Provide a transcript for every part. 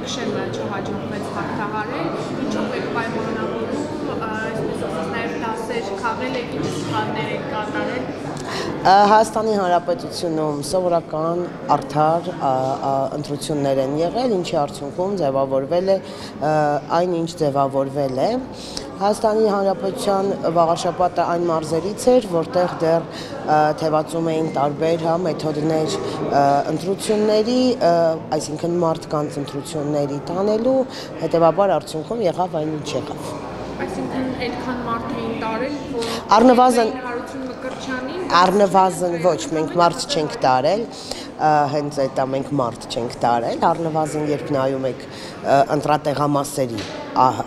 Քշեմը չհաջողվեց հաղթահարել, ինչով եք պայմանավորում, այսպես ասած նաև դասեր քաղել եք, ինչ սխալներ եք կատարել։ Հայաստանի Հանրապետությունում սովորական արդար ընտրություններ են եղել, ինչի արդյունքում ձևավորվել է այն, ինչ ձևավորվել է։ Հայաստանի Հանրապետության վաղաշաբաթը այն մարզերից էր, որտեղ դեռ թևածում էին տարբեր մեթոդներ ընտրությունների, այսինքն մարդկանց ընտրությունների տանելու, հետևաբար արդյունքում եղավ այն, ինչ եղավ։ Այսինքն այդքան մարդ էին տարել, որ Առնվազն Հարություն Մկրտչյանին Առնվազն ոչ, մենք մարդ չենք տարել, հենց այդ մենք մարդ չենք տարել, առնվազն երբ նայում եք ընտրատեղամասերի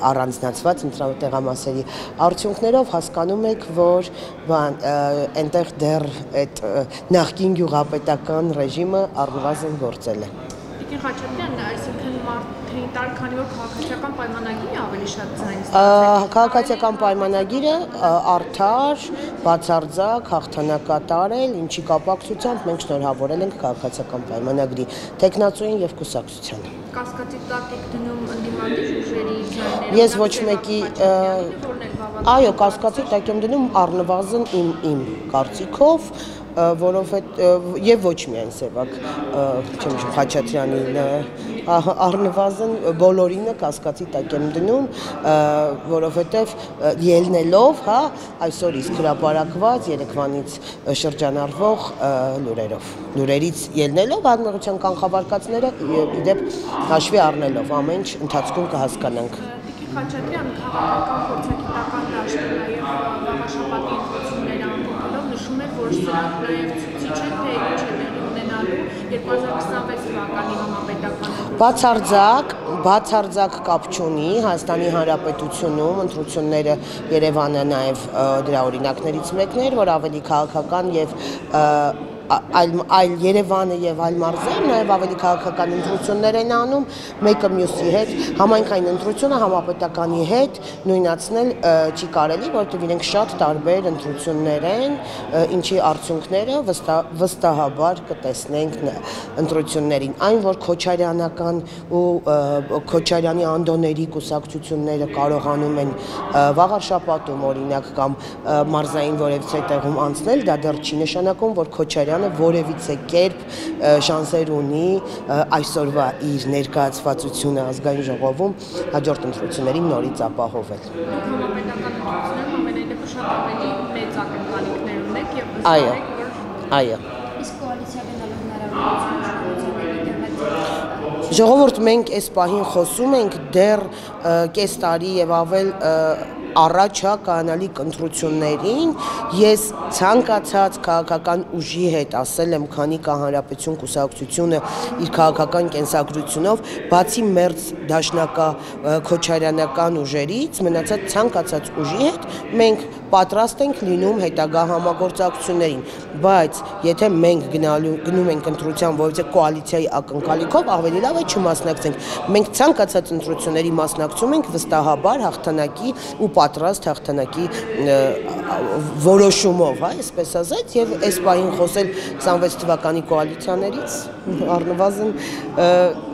առանձնացված ընտրատեղամասերի արդյունքներով հասկանում եք, որ այնտեղ դեռ այդ նախկին գյուղապետական ռեժիմը առնվազն գործել է։ Տիկին Խաչատրյան, այսինքն մարդ էին տար, քանի որ քաղաքացիական պայմանագիրը ավելի շատ ձայն Քաղաքացիական պայմանագիրը արդար, բացարձակ, հաղթանակատարել, ինչի կապակցությամբ մենք շնորհավորել ենք քաղաքացիական պայմանագրի տեխնացուին եւ կուսակցությանը։ Կասկածի տակ եք դնում ընդդիմադիր ուժերի ձայները։ Ես ոչ մեկի, այո, կասկածի տակ եմ դնում առնվազն իմ կարծիքով, որովհետև եւ ոչ միայն Սևակ Խաչատրյանին, առնվազն բոլորինը կասկածի տակ եմ դնում, որովհետև ելնելով, այսօր իսկ հրապարակված Երևանից շրջանառվող լուրերից ելնելով անմեղության կանխավարկածները իդեպ հաշվի առնելով ամեն ինչ ընթացքում կհասկանանք։ Տիկին Խաչատրյան, քաղաքական փորձագիտական դաշտը նաև վաղաշաբաթի ընտրությունները ամփոփելով նշում է, որ սրանք նաև ցույց է, թե ինչ է տեղի ունենալու 2026 թվականի համապետական բացարձակ կապ չունի Հայաստանի Հանրապետությունում ընտրությունները Երևանը նաև դրա օրինակներից մեկն էր, որ ավելի քաղաքական եւ այլ Երևանը եւ այլ մարզեր նաեւ ավելի քաղաքական ընտրություններ են անում մեկը մյուսի հետ համայնքային ընտրությունը համապետականի հետ նույնացնել չի կարելի, որովհետեւ իրենք շատ տարբեր ընտրություններ են, ինչի արդյունքները վստահաբար կտեսնենք ընտրություններին, այն որ Քոչարյանական ու Քոչարյանի անդոների կուսակցությունները կարողանում են վաղարշապատում օրինակ կամ մարզային որևիցե տեղում անցնել, դա դեռ չի նշանակում, որ Քոչարյանը որևիցե կերպ շանսեր ունի այսօրվա իր ներկայացվածությունը ազգային ժողովում հաջորդ ընտրություններին նորից ապահովել։ Այո։ Իսկ կոալիցիա գնալու հնարավորություն Ժողովուրդ, մենք այս պահին խոսում ենք դեռ կես տարի եւ ավել առաջ կանալիք ընտրություններին ես ցանկացած քաղաքական ուժի հետ ասել եմ, քանի կա Հանրապետություն կուսակցությունը իր քաղաքական կենսագրությունով, բացի մերձ դաշնակա քոչարյանական ուժերից, մնացած ցանկացած ուժի հետ մենք պատրաստ ենք լինում հետագա համագործակցություններին, բայց եթե մենք գնում ենք ընտրության որևէ կոալիցիայի ակնկալիքով, ավելի լավ է չմասնակցենք։ Մենք ցանկացած ընտրությունների մասնակցում ենք վստահաբար հաղթանակի ու պատրաստ հաղթանակի որոշումով, այսպես ասած, եւ այս պահին խոսել 26 թվականի կոալիցիաներից առնվազն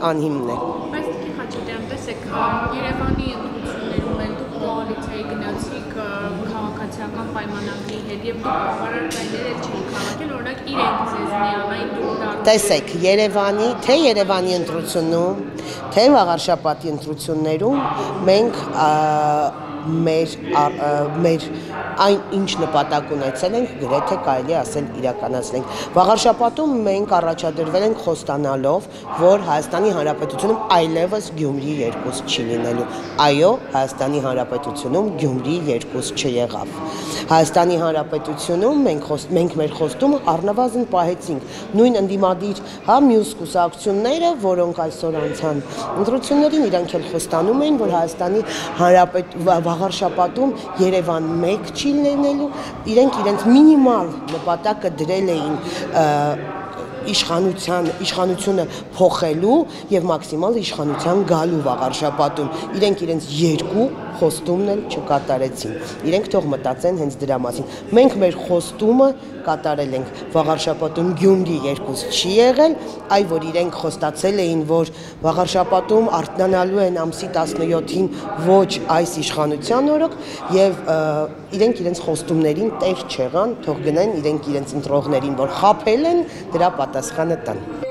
անհիմն է։ Բայց Տիկին Խաչատրյան, տեսեք, Երևանի ընտրություններում էլ դուք կոալիցիայի գնացիք քաղաքացիական պայմանագրի հետ եւ դուք բավարար ձայներ չեք քաղաքել, օրինակ իրենք ձեզ միանային դուրս Տեսեք, Երևանի ընտրությունում, թե վաղարշապատի ընտրություններում մենք մեր այն ինչ նպատակ ունեցել ենք, գրեթե կարելի ասել իրականացնենք։ Վաղարշապատում մենք առաջադրվել ենք խոստանալով, որ Հայաստանի Հանրապետությունում այլևս Գյումրի 2 չի լինելու։ Այո, Հայաստանի Հանրապետությունում Գյումրի 2 չեղավ։ Հայաստանի Հանրապետությունում մենք մեր խոստումը առնվազն պահեցինք։ Նույն ընդդիմադիր մյուս կուսակցությունները, որոնք այսօր անցան ընտրություններին, իրանք էլ խոստանում էին, որ Հայաստանի վաղարշապատում Երևան 1 չի լինելու, իրենց մինիմալ նպատակը դրել էին իշխանությունը փոխելու եւ մաքսիմալ իշխանության գալու վաղարշապատում։ Իրենք իրենց երկու խոստումն էլ չկատարեցին։ Իրենք թող մտածեն հենց դրա մասին։ Մենք մեր խոստումը կատարել ենք։ Վաղարշապատում Գյումրի երկուս չի եղել, այ որ իրենք խոստացել էին, որ Վաղարշապատում արթնանալու են ամսի 17-ին ոչ այս իշխանության օրոք եւ իրենք իրենց խոստումներին տեղ չեղան, թող գնեն իրենք իրենց ընտրողներին, որ խաբել են, դրա պատասխանը տան։